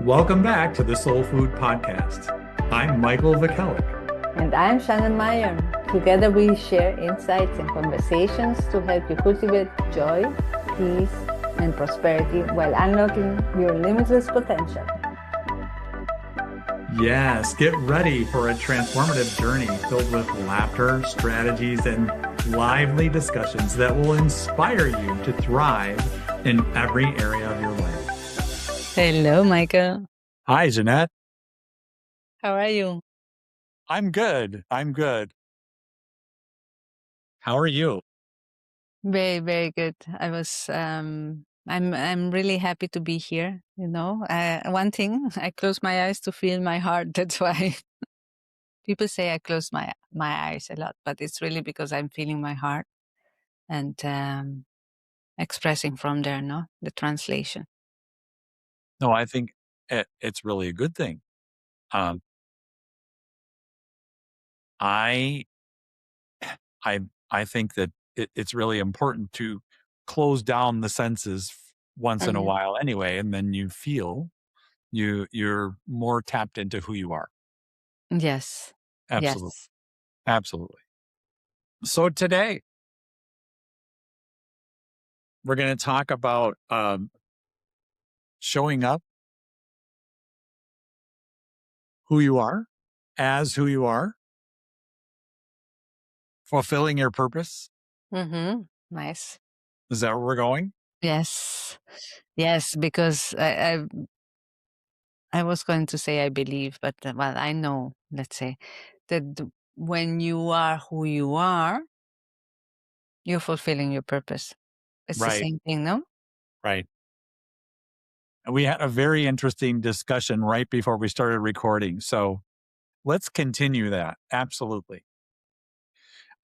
Welcome back to the Soul Food Podcast. I'm Michael Vukelic. And I'm Shannon Meier. Together we share insights and conversations to help you cultivate joy, peace, and prosperity while unlocking your limitless potential. Yes, get ready for a transformative journey filled with laughter, strategies, and lively discussions that will inspire you to thrive in every area of your life. Hello, Michael. Hi, Jeannette. How are you? I'm good. How are you? Very, very good. I'm really happy to be here. One thing, I close my eyes to feel my heart. That's why people say I close my eyes a lot, but it's really because I'm feeling my heart and expressing from there, no? The translation. No, I think it's really a good thing. I I think that it's really important to close down the senses once in a while anyway, and then you feel you're more tapped into who you are. Yes. Absolutely. Yes. Absolutely. So today we're going to talk about showing up who you are, as who you are, fulfilling your purpose. Nice. Is that where we're going? Yes. Yes, because I was going to say I believe, but well, I know, let's say, that when you are who you are, you're fulfilling your purpose. It's the Right. same thing, no? Right. And we had a very interesting discussion right before we started recording. So let's continue that. Absolutely.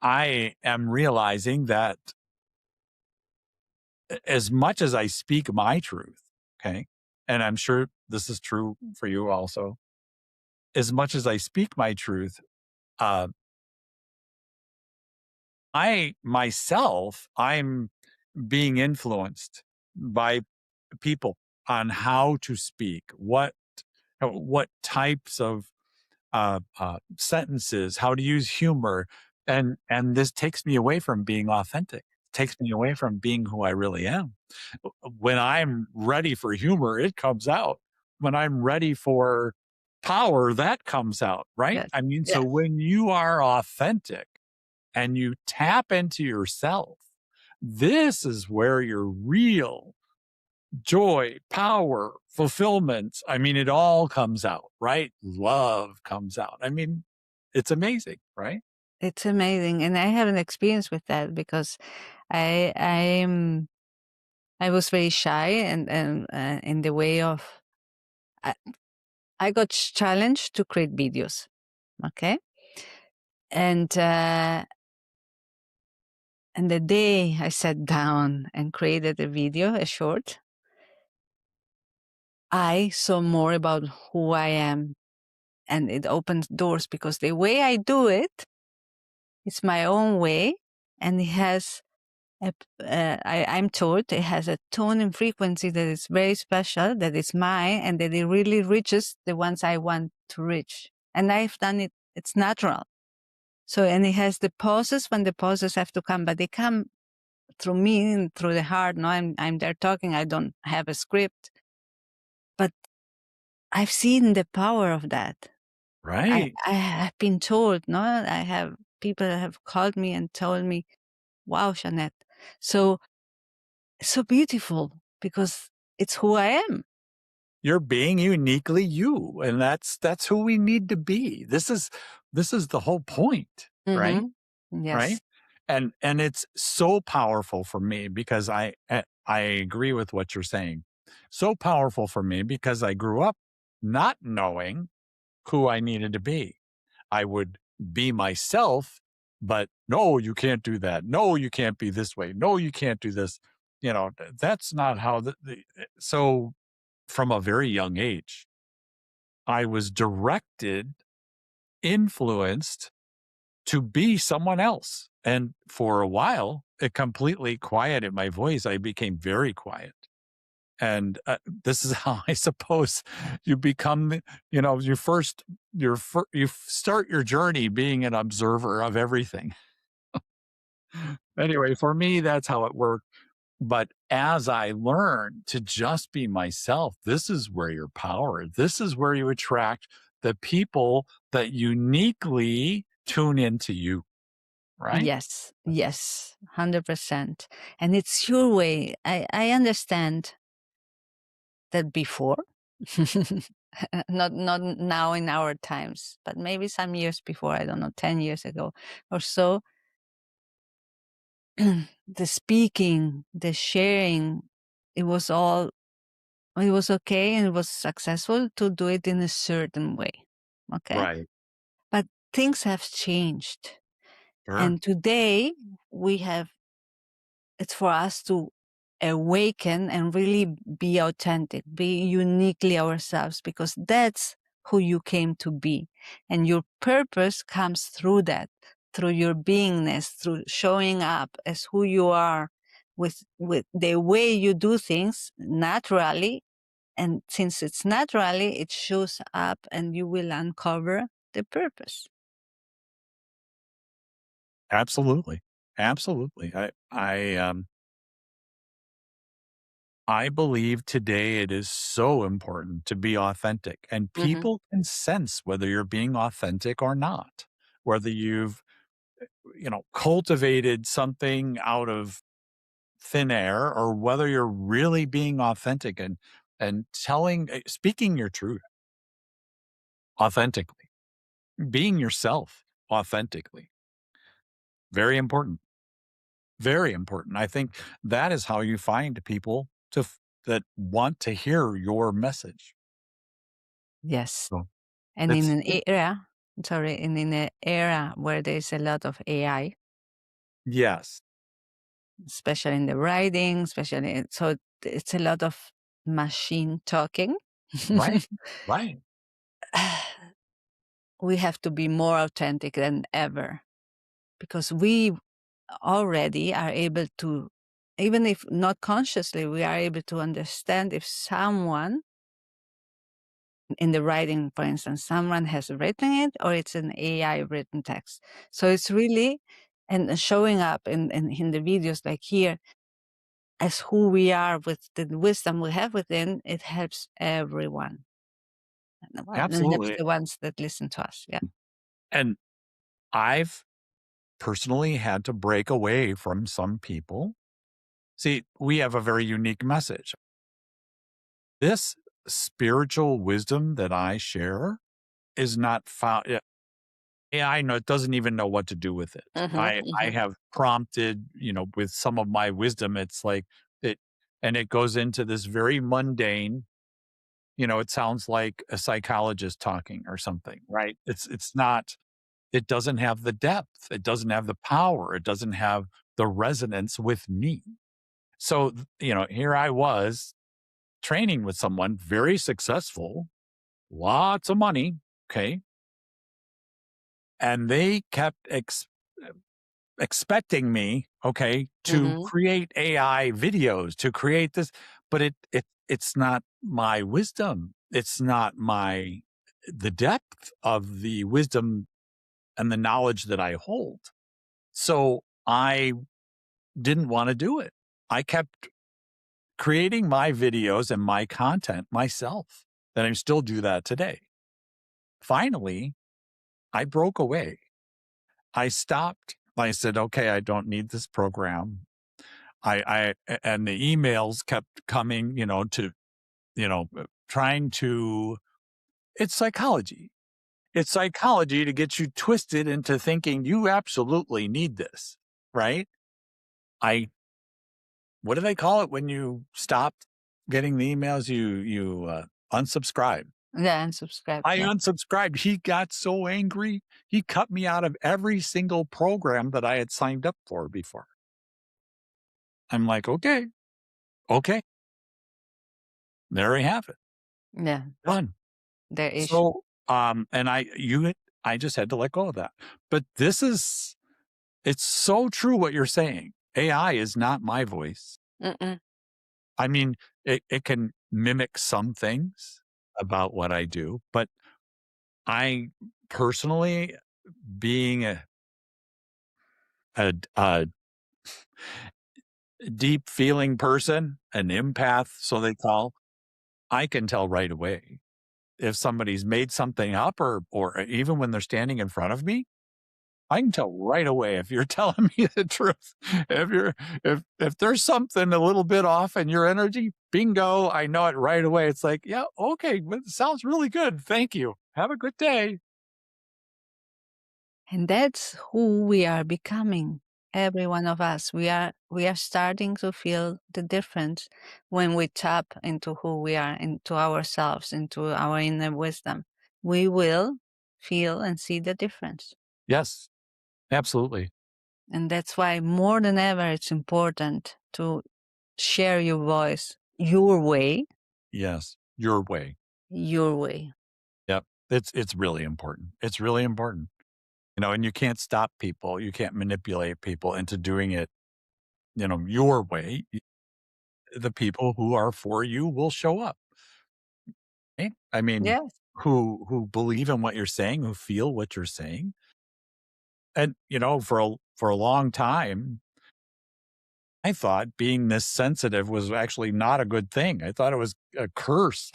I am realizing that as much as I speak my truth, okay, and I'm sure this is true for you also, as much as I speak my truth, uh, I'm being influenced by people on how to speak, what types of sentences, how to use humor, and this takes me away from being authentic. Takes me away from being who I really am. When I'm ready for humor, it comes out. When I'm ready for power, that comes out, right? Yes. I mean, so Yes. when you are authentic and you tap into yourself, this is where your real joy, power, fulfillment. I mean, it all comes out, right? Love comes out. I mean, it's amazing, right? It's amazing. And I have an experience with that because I'm I was very shy and in the way of I, I got challenged to create videos. Okay. And the day I sat down and created a video, a short, I saw more about who I am, and it opens doors because the way I do it, it's my own way, and it has I'm told it has a tone and frequency that is very special, that is mine, and that it really reaches the ones I want to reach. And I've done it, it's natural. So, and it has the pauses when the pauses have to come, but they come through me and through the heart. No, I'm there talking. I don't have a script, but I've seen the power of that. Right. I have been told, no, I have people that have called me and told me, wow, Jeannette. So beautiful because it's who I am. You're being uniquely you. And that's who we need to be. This is the whole point, right? Yes. Right. And it's so powerful for me because I agree with what you're saying. So powerful for me because I grew up not knowing who I needed to be. I would be myself, but no, you can't do that. No, you can't be this way. No, you can't do this. That's not how so from a very young age, I was directed, influenced to be someone else. And for a while, it completely quieted my voice. I became very quiet. And this is how I suppose you become, you first, you start your journey being an observer of everything. Anyway, for me, that's how it worked. But as I learn to just be myself, this is where your power, this is where you attract the people that uniquely tune into you, right? Yes, yes, 100%. And it's your way. I understand that before, not now in our times, but maybe some years before, I don't know, 10 years ago or so, the speaking, the sharing, it was all, it was okay and it was successful to do it in a certain way. Okay. Right. But things have changed. Sure. And today we have, it's for us to awaken and really be authentic, be uniquely ourselves, because that's who you came to be. And your purpose comes through that, through your beingness, through showing up as who you are with the way you do things naturally. And since it's naturally, it shows up and you will uncover the purpose. Absolutely. Absolutely. I believe today it is so important to be authentic, and Hmm. people can sense whether you're being authentic or not, whether you've, cultivated something out of thin air or whether you're really being authentic and speaking your truth authentically, being yourself authentically. Very important. Very important. I think that is how you find people that want to hear your message. Yes. So And in it's an era, sorry, and in an era where there's a lot of AI, yes, especially in the writing, especially, so it's a lot of machine talking. right, right. We have to be more authentic than ever because we already are able to, even if not consciously, we are able to understand if someone in the writing, for instance, someone has written it or it's an AI written text. So it's really, and showing up in the videos like here as who we are with the wisdom we have within, it helps everyone. And it helps Absolutely. the ones that listen to us. Yeah. And I've personally had to break away from some people. See, we have a very unique message. This spiritual wisdom that I share is not found. AI doesn't even know what to do with it. Hmm. I Hmm. have prompted, with some of my wisdom, it's like it, and it goes into this very mundane, it sounds like a psychologist talking or something, right? It's not, it doesn't have the depth, it doesn't have the power, it doesn't have the resonance with me. So, here I was training with someone very successful, lots of money, okay? And they kept expecting me, okay, to Hmm. create AI videos, to create this, but it's not my wisdom. It's not the depth of the wisdom and the knowledge that I hold. So I didn't want to do it. I kept creating my videos and my content myself, and I still do that today. Finally, I broke away. I stopped. I said, okay, I don't need this program. And the emails kept coming, trying to, it's psychology. It's psychology to get you twisted into thinking you absolutely need this, right? I, what do they call it when you stopped getting the emails? You unsubscribe. Yeah, and subscribe. I Yeah. unsubscribed. He got so angry. He cut me out of every single program that I had signed up for before. I'm like, okay, okay, there we have it. Yeah. Done. Their issue. So, and I just had to let go of that. But it's so true what you're saying. AI is not my voice. Mm-mm. I mean, it can mimic some things about what I do, but I personally, being a deep feeling person, an empath, so they call, I can tell right away if somebody's made something up or even when they're standing in front of me, I can tell right away if you're telling me the truth. If you're if there's something a little bit off in your energy, bingo, I know it right away. It's like, yeah, okay, well, sounds really good. Thank you. Have a good day. And that's who we are becoming. Every one of us. We are starting to feel the difference when we tap into who we are, into ourselves, into our inner wisdom. We will feel and see the difference. Yes, absolutely. And that's why more than ever it's important to share your voice Yes, your way. your way. Yep. It's really important. It's really important. And you can't stop people. You can't manipulate people into doing it, your way. The people who are for you will show up. Eh? I mean, Yes. who believe in what you're saying, who feel what you're saying. And, for a long time, I thought being this sensitive was actually not a good thing. I thought it was a curse.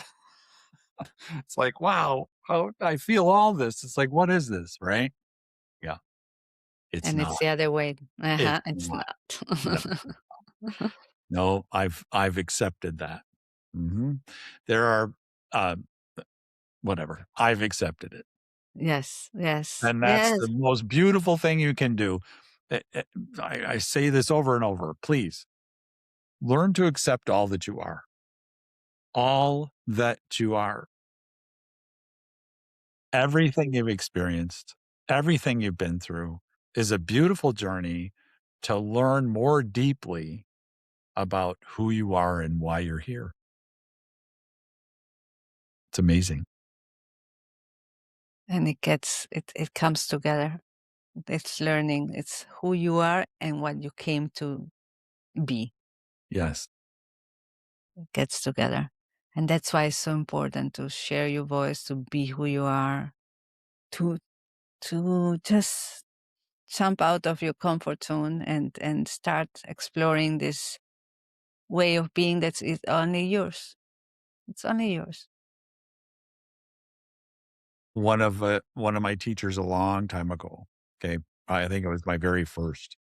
It's like, wow, how I feel all this. It's like, what is this? Right? Yeah. It's And it's not. the other way. It's Uh-huh, it's not. not. No, no, I've accepted that. hmm There are uh whatever. I've accepted it. Yes, yes, And that's yes. the most beautiful thing you can do. Eh, eh, I say this over and over. Please learn to accept all that you are, everything you've experienced, everything you've been through is a beautiful journey to learn more deeply about who you are and why you're here. It's amazing. And it comes together. It's learning. It's who you are and what you came to be. Yes. It gets together. And that's why it's so important to share your voice, to be who you are, to just jump out of your comfort zone and start exploring this way of being that is only yours. It's only yours. One of my teachers a long time ago, okay, I think it was my very first,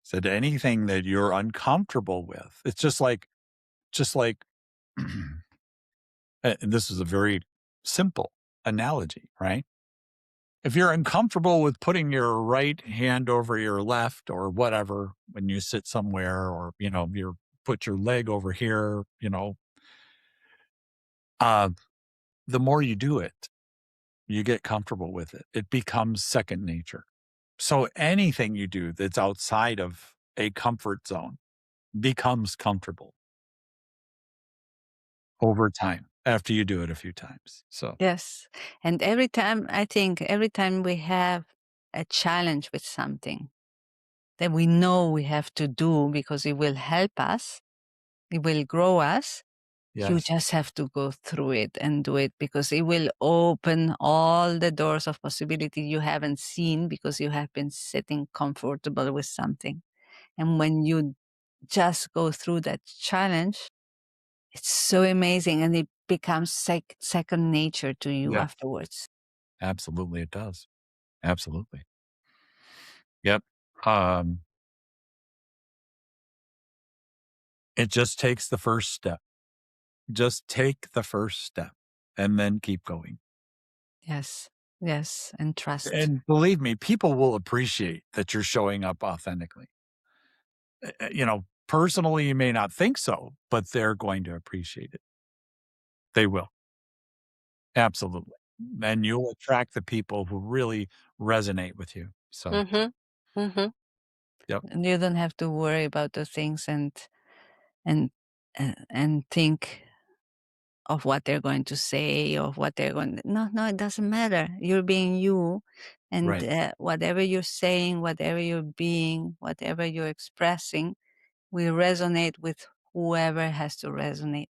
said anything that you're uncomfortable with, it's just like and this is a very simple analogy, right? If you're uncomfortable with putting your right hand over your left or whatever when you sit somewhere or, you put your leg over here, uh, the more you do it, you get comfortable with it. It becomes second nature. So anything you do that's outside of a comfort zone becomes comfortable over time after you do it a few times. So, Yes. And every time we have a challenge with something that we know we have to do because it will help us, it will grow us, you yes. just have to go through it and do it because it will open all the doors of possibility you haven't seen because you have been sitting comfortable with something. And when you just go through that challenge, it's so amazing and it becomes second nature to you Yeah, afterwards. absolutely it does. Absolutely. Yep. Um, it just takes the first step. Just take the first step and then keep going. Yes. Yes. And trust. And believe me, people will appreciate that you're showing up authentically. Personally, you may not think so, but they're going to appreciate it. They will. Absolutely. And you'll attract the people who really resonate with you. So, Mm-hmm. Mm-hmm. yep. And you don't have to worry about those things and and think of what they're going to say or what they're going no, no, it doesn't matter. You're being you. And Right. whatever you're saying, whatever you're being, whatever you're expressing will resonate with whoever has to resonate.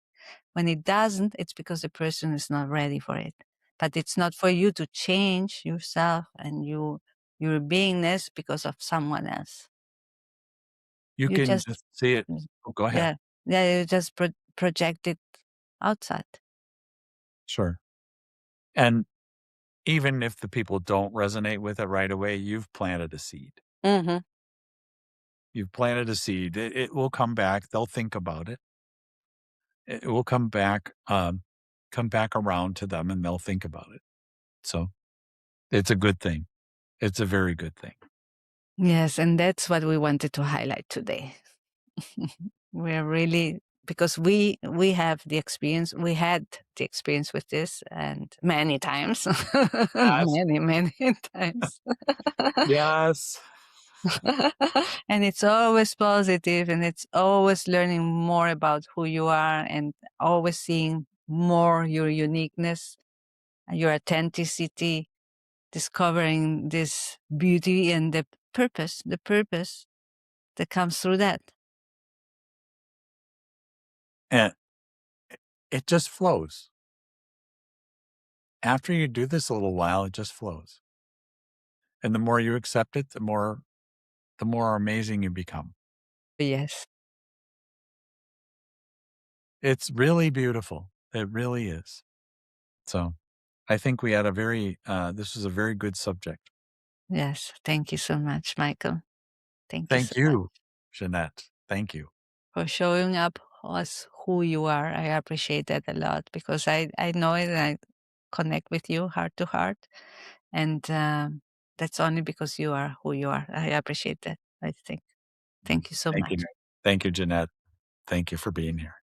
When it doesn't, it's because the person is not ready for it. But it's not for you to change yourself and your beingness because of someone else. You You can just, just see it. mm, Oh, go ahead. yeah, yeah, you just project it outside. Sure. And even if the people don't resonate with it right away, you've planted a seed. Hmm. You've planted a seed. It will come back. They'll think about it. It will come back around to them and they'll think about it. So it's a good thing. It's a very good thing. Yes, and that's what we wanted to highlight today. We're really, because we have the experience, we had the experience with this, and many times, Yes. many times. Yes. And it's always positive, and it's always learning more about who you are, and always seeing more your uniqueness, your authenticity, discovering this beauty and the purpose that comes through that. And it just flows. After you do this a little while, it just flows. And the more you accept it, the more amazing you become. Yes. It's really beautiful. It really is. So I think we had this was a very good subject. Yes. Thank you so much, Michael. Thank you so Thank much you, Jeanette. Thank you. for showing up as who you are. I appreciate that a lot because I know it and I connect with you heart to heart. And that's only because you are who you are. I appreciate that. I think. Thank you so Thank you. much. Thank you, Jeanette. Thank you for being here.